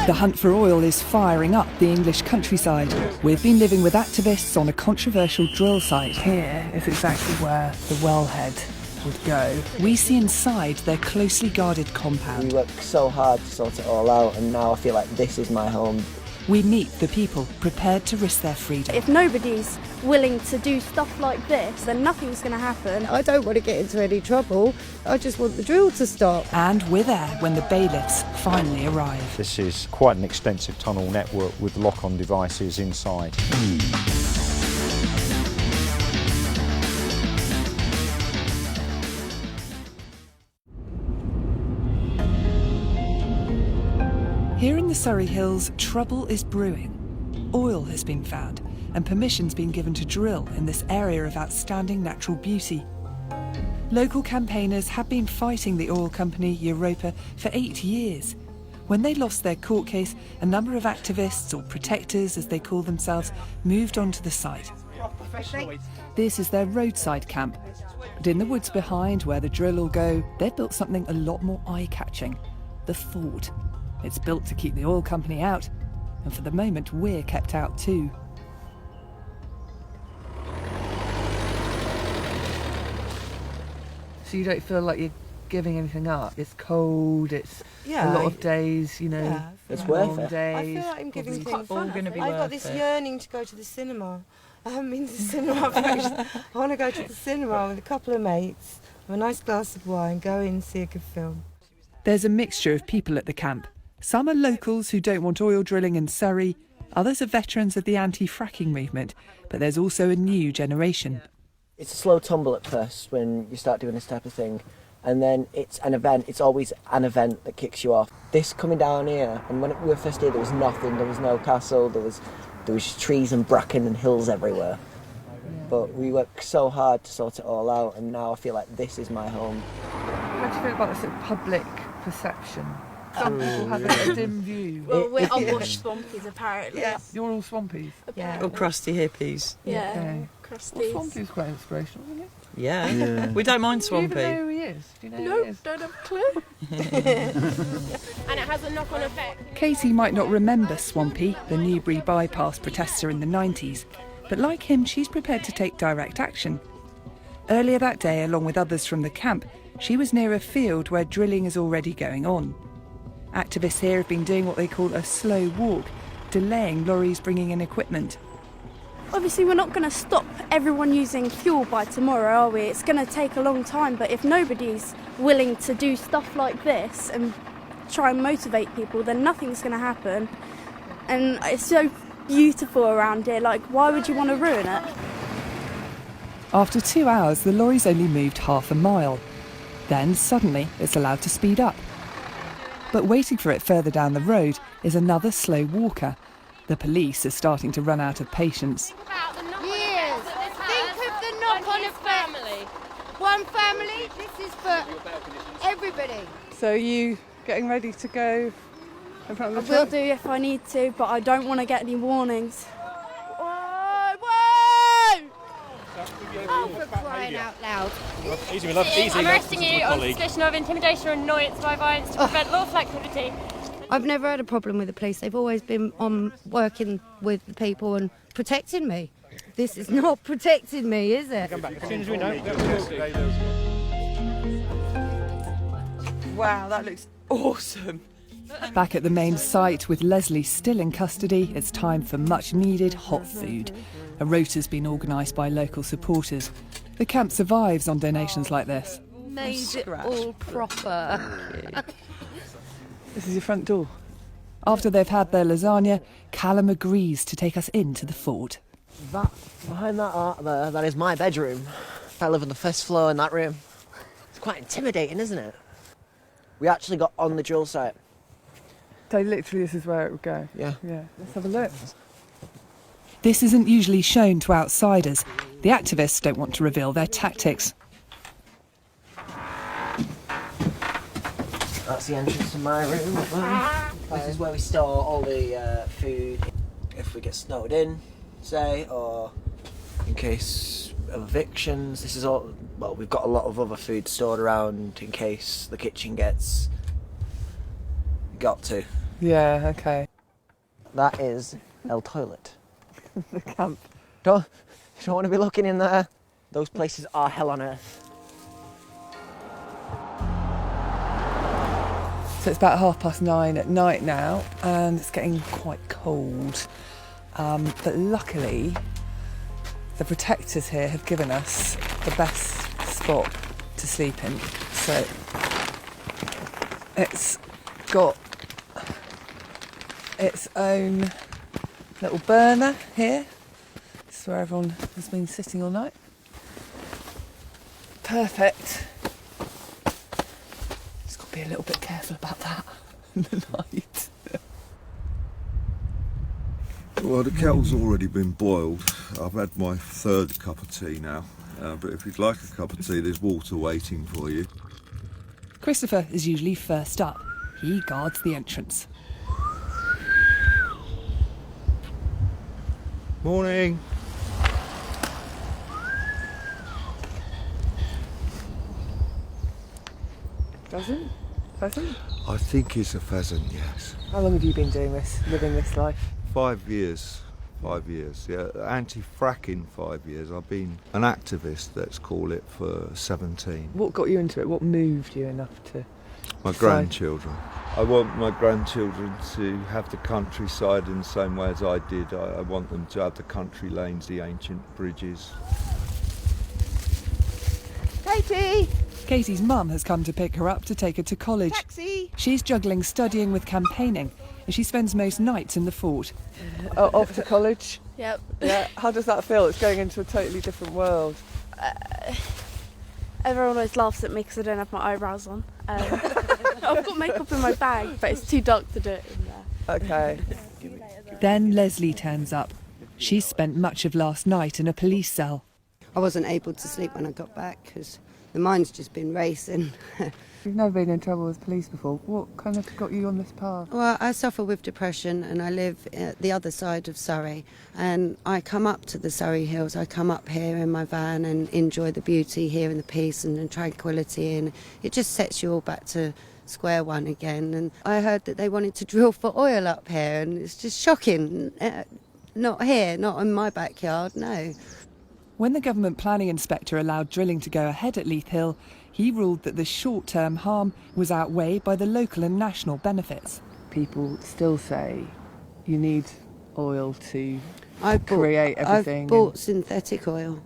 The hunt for oil is firing up the English countryside. We've been living with activists on a controversial drill site. Here is exactly where the wellhead would go. We see inside their closely guarded compound. We worked so hard to sort it all out, and now I feel like this is my home. We meet the people prepared to risk their freedom. If nobody's willing to do stuff like this, then nothing's going to happen. I don't want to get into any trouble. I just want the drill to stop. And we're there when the bailiffs finally arrive. This is quite an extensive tunnel network with lock-on devices inside. Here in the Surrey Hills, trouble is brewing. Oil has been found and permission's been given to drill in this area of outstanding natural beauty. Local campaigners have been fighting the oil company Europa for 8 years. When they lost their court case, a number of activists, or protectors as they call themselves, moved onto the site. This is their roadside camp. But in the woods behind where the drill will go, they've built something a lot more eye-catching: the fort. It's built to keep the oil company out, and for the moment we're kept out too. So you don't feel like you're giving anything up? It's cold, it's a lot of days, you know. Yeah, it's worth long it. days. I feel like I'm giving things. all going to be I've worth got this it. yearning to go to the cinema. I haven't been to the cinema for ages. I want to go to the cinema with a couple of mates, have a nice glass of wine, go in and see a good film. There's a mixture of people at the camp. Some are locals who don't want oil drilling in Surrey, others are veterans of the anti-fracking movement, but there's also a new generation. It's a slow tumble at first when you start doing this type of thing, and then it's an event. It's always an event that kicks you off. This coming down here, and when we were first here, there was nothing. There was no castle. There was trees and bracken and hills everywhere. But we worked so hard to sort it all out, and now I feel like this is my home. How do you feel about this sort of public perception? Some people have a dim view. Well, we're unwashed swampies, apparently. Yeah. You're all swampies. Yeah. Or crusty hippies. Yeah. Okay. Crusties. Well, Swampy's quite inspirational, isn't it? Yeah. We don't mind Do you even Swampy. know who he is? Do you know who No, he is? don't have a clue. And it has a knock-on effect. Katie might not remember Swampy, the Newbury bypass protester in the 90s, but like him, she's prepared to take direct action. Earlier that day, along with others from the camp, she was near a field where drilling is already going on. Activists here have been doing what they call a slow walk, delaying lorries bringing in equipment. Obviously, we're not going to stop everyone using fuel by tomorrow, are we? It's going to take a long time, but if nobody's willing to do stuff like this and try and motivate people, then nothing's going to happen. And it's so beautiful around here, like, why would you want to ruin it? After 2 hours, the lorries only moved half a mile. Then, suddenly, it's allowed to speed up. But waiting for it further down the road is another slow walker. The police are starting to run out of patience. Years. Think of the knock-on effect. One family. This is for everybody. So are you getting ready to go in front I of the will truck? do if I need to, but I don't want to get any warnings. Whoa! Oh, for crying out loud. Easy, my love. Easy. I'm arresting you on suspicion of intimidation or annoyance by violence to prevent lawful activity. I've never had a problem with the police. They've always been on working with the people and protecting me. This is not protecting me, is it? Come back as soon as we know. Wow, that looks awesome. Back at the main site with Leslie still in custody, it's time for much needed hot food. A rota's been organised by local supporters. The camp survives on donations like this. Made it all proper. This is your front door. After they've had their lasagna, Callum agrees to take us into the fort. That, behind that art there, that is my bedroom. I live on the first floor in that room. It's quite intimidating, isn't it? We actually got on the drill site. So literally this is where it would go? Yeah. Yeah, let's have a look. This isn't usually shown to outsiders. The activists don't want to reveal their tactics. That's the entrance to my room. This is where we store all the food if we get snowed in, say, or in case of evictions. This is all, well, we've got a lot of other food stored around in case the kitchen gets got to. Yeah, okay. That is El Toilet. The camp. You don't want to be looking in there. Those places are hell on earth. So it's about 9:30 at night now, and it's getting quite cold. But luckily, the protectors here have given us the best spot to sleep in. So it's got its own little burner here. This is where everyone has been sitting all night. Perfect. Just got to be a little bit careful about that in the night. Well, the kettle's already been boiled. I've had my 3rd cup of tea now. But if you'd like a cup of tea, there's water waiting for you. Christopher is usually first up. He guards the entrance. Morning. Pheasant? Pheasant? I think it's a pheasant, yes. How long have you been doing this, living this life? 5 years. 5 years, yeah. Anti-fracking 5 years. I've been an activist, let's call it, for 17. What got you into it? What moved you enough to... My grandchildren. I want my grandchildren to have the countryside in the same way as I did. I want them to have the country lanes, the ancient bridges. Katie! Katie's mum has come to pick her up to take her to college. Taxi! She's juggling studying with campaigning, and she spends most nights in the fort. Off to college? Yep. Yeah. How does that feel? It's going into a totally different world. Everyone always laughs at me because I don't have my eyebrows on. I've got makeup in my bag, but it's too dark to do it in there. Okay. Then Leslie turns up. She's spent much of last night in a police cell. I wasn't able to sleep when I got back because the mind's just been racing. You've never been in trouble with police before. What kind of got you on this path? Well, I suffer with depression and I live at the other side of Surrey, and I come up to the Surrey Hills. I come up here in my van and enjoy the beauty here and the peace and the tranquility, and it just sets you all back to square one again. And I heard that they wanted to drill for oil up here, and it's just shocking. Not here, not in my backyard, no. When the government planning inspector allowed drilling to go ahead at Leith Hill, he ruled that the short-term harm was outweighed by the local and national benefits. People still say you need oil to create everything. I've bought synthetic oil.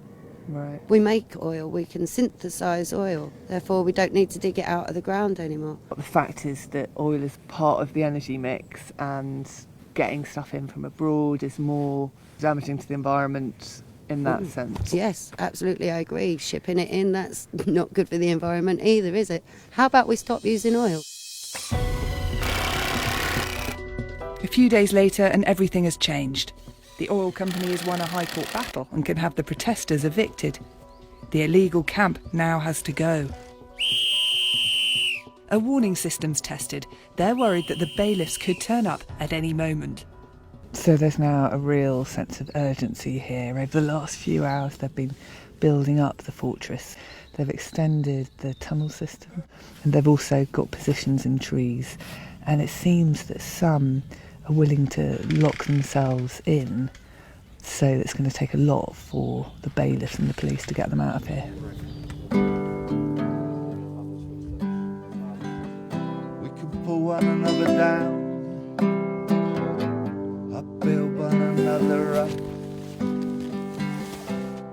Right. We make oil, we can synthesise oil, therefore we don't need to dig it out of the ground anymore. But the fact is that oil is part of the energy mix, and getting stuff in from abroad is more damaging to the environment in that sense. Yes, absolutely, I agree. Shipping it in, that's not good for the environment either, is it? How about we stop using oil? A few days later and everything has changed. The oil company has won a High Court battle and can have the protesters evicted. The illegal camp now has to go. A warning system's tested. They're worried that the bailiffs could turn up at any moment. So there's now a real sense of urgency here. Over the last few hours they've been building up the fortress. They've extended the tunnel system, and they've also got positions in trees. And it seems that some are willing to lock themselves in, so it's going to take a lot for the bailiffs and the police to get them out of here. We can pull one another down, build one another up.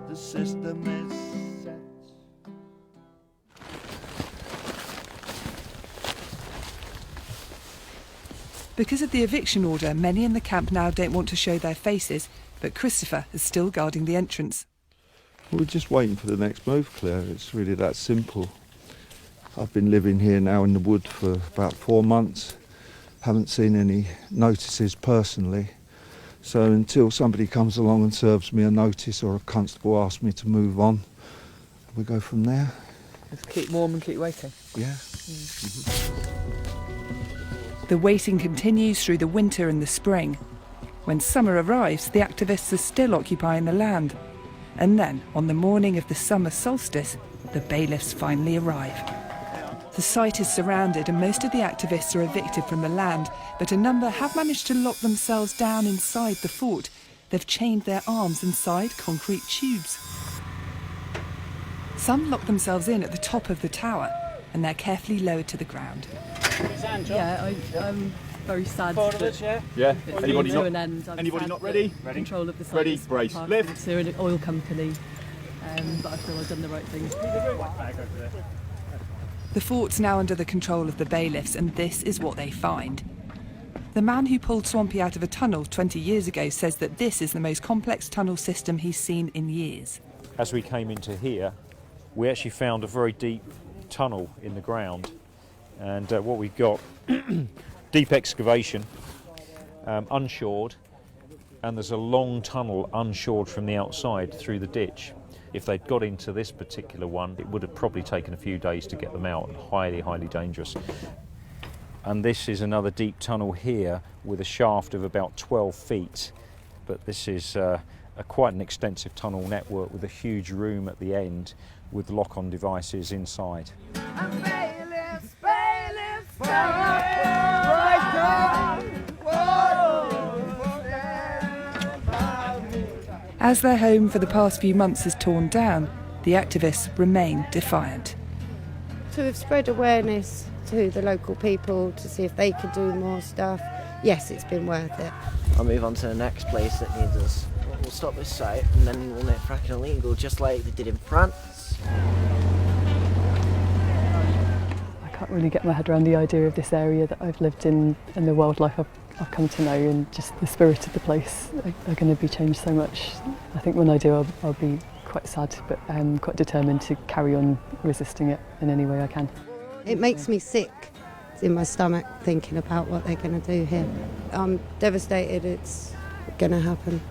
The system is set. Because of the eviction order, many in the camp now don't want to show their faces, but Christopher is still guarding the entrance. We're just waiting for the next move, Claire. It's really that simple. I've been living here now in the wood for about 4 months. Haven't seen any notices personally. So until somebody comes along and serves me a notice or a constable asks me to move on, we go from there. Just keep warm and keep waiting. Yeah. The waiting continues through the winter and the spring. When summer arrives, the activists are still occupying the land. And then, on the morning of the summer solstice, the bailiffs finally arrive. The site is surrounded and most of the activists are evicted from the land, but a number have managed to lock themselves down inside the fort. They've chained their arms inside concrete tubes. Some lock themselves in at the top of the tower and they're carefully lowered to the ground. Yeah, I'm very sad that Yeah. it's Anybody to not? an end. I'm Anybody sad not ready? that Control of the site Ready, is brace, passed lift. to an oil company, but I feel I've done the right thing. The fort's now under the control of the bailiffs, and this is what they find. The man who pulled Swampy out of a tunnel 20 years ago says that this is the most complex tunnel system he's seen in years. As we came into here, we actually found a very deep tunnel in the ground, and what we've got, deep excavation, unshored, and there's a long tunnel unshored from the outside through the ditch. If they'd got into this particular one, it would have probably taken a few days to get them out, and highly, highly dangerous. And this is another deep tunnel here with a shaft of about 12 feet, but this is quite an extensive tunnel network with a huge room at the end with lock-on devices inside. As their home for the past few months is torn down, the activists remain defiant. To have spread awareness to the local people to see if they could do more stuff, yes, it's been worth it. I'll move on to the next place that needs us. We'll stop this site and then we'll make fracking illegal, just like they did in France. I can't really get my head around the idea of this area that I've lived in and the wildlife I've come to know, and just the spirit of the place are going to be changed so much. I think when I do, I'll be quite sad, but quite determined to carry on resisting it in any way I can. It makes me sick in my stomach thinking about what they're going to do here. I'm devastated it's going to happen.